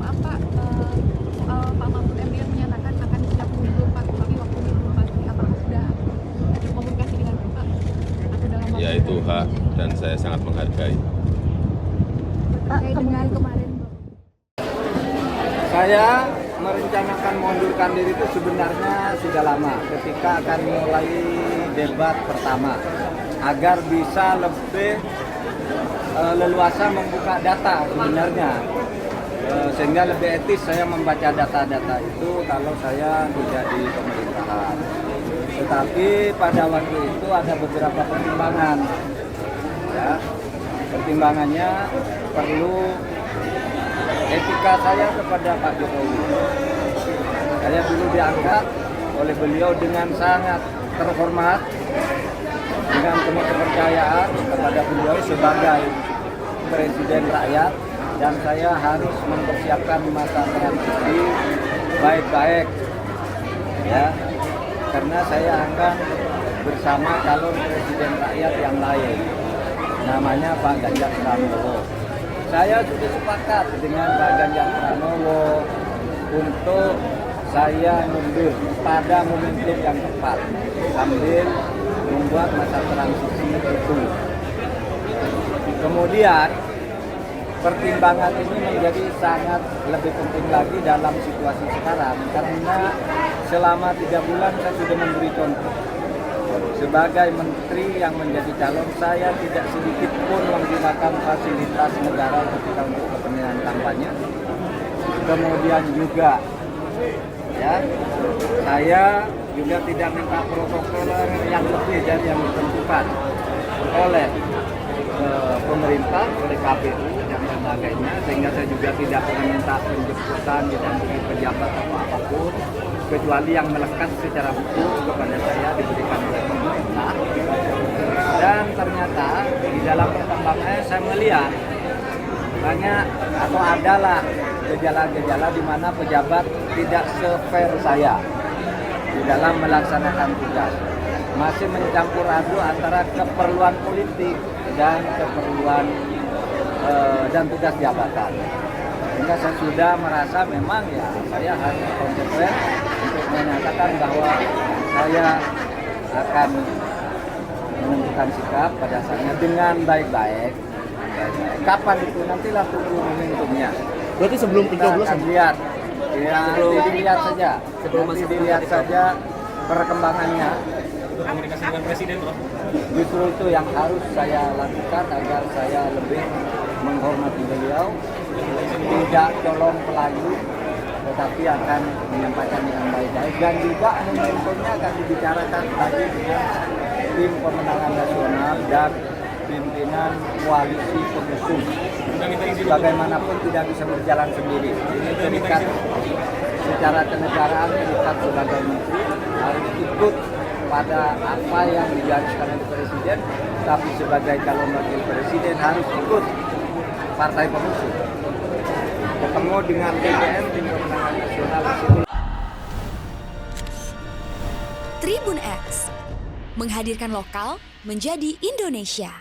maaf Pak, soal Pak Mahfud MD yang menyatakan akan siap mundur Pak, tapi waktunya belum pasti. Apakah sudah ada komunikasi dengan Bapak atau dalam waktu? Ya itu hak dan saya sangat menghargai. Terkait dengan kemarin Saya merencanakan mengundurkan diri itu sebenarnya sudah lama ketika akan mulai debat pertama agar bisa lebih leluasa membuka data sebenarnya. Sehingga lebih etis saya membaca data-data itu kalau saya tidak di pemerintahan. Tetapi pada waktu itu ada beberapa pertimbangan. Ya, pertimbangannya perlu etika saya kepada Pak Jokowi. Saya dulu diangkat oleh beliau dengan sangat terhormat, dengan penuh kepercayaan kepada beliau sebagai presiden rakyat, dan saya harus mempersiapkan masa transisi baik-baik, ya, karena saya akan bersama calon presiden rakyat yang lain, namanya Pak Ganjar Pranowo. Saya sudah sepakat dengan Pak Ganjar Pranowo untuk saya mundur pada momentum yang tepat sambil membuat masa transisi itu. Kemudian pertimbangan ini menjadi sangat lebih penting lagi dalam situasi sekarang karena selama 3 bulan saya sudah memberi contoh. Sebagai menteri yang menjadi calon, saya tidak sedikit pun menggunakan fasilitas negara ketika untuk kepentingan kampanye. Kemudian juga, ya, saya juga tidak minta protokol yang lebih dari yang ditentukan oleh pemerintah, oleh KPU dan sebagainya, sehingga saya juga tidak pernah minta penjemputan didampingi pejabat atau apapun, kecuali yang melekat secara hukum kepada saya diberikan oleh pemerintah. Dan ternyata di dalam perkembangannya saya melihat banyak atau adalah gejala-gejala di mana pejabat tidak se-fair saya di dalam melaksanakan tugas, masih mencampur aduk antara keperluan politik dan keperluan dan tugas jabatan. Sehingga saya sudah merasa memang ya saya harus konsekuen untuk menyatakan bahwa saya akan menentukan sikap pada saatnya dengan baik-baik. Kapan itu nantilah tunggu momentumnya. Berarti sebelum Kita akan lihat, ya, dilihat saja. Sebelum Nanti masuk dilihat saja perkembangannya. komunikasi dengan presiden, Bro. Justru itu yang harus saya lakukan agar saya lebih menghormati beliau, tidak colong pelayu, tetapi akan menyampaikan dengan baik-baik, dan juga momentumnya akan dibicarakan lagi dengan tim pemenangan nasional dan pimpinan koalisi pengusung. Bagaimanapun tidak bisa berjalan sendiri. Ini terikat secara kenegaraan, terikat sebagai menteri harus ikut pada apa yang digariskan oleh presiden, tapi sebagai calon wakil presiden harus ikut partai pengusung. Ketemu dengan TPN, tim pemenangan nasional di situ. Tribun X menghadirkan lokal menjadi Indonesia.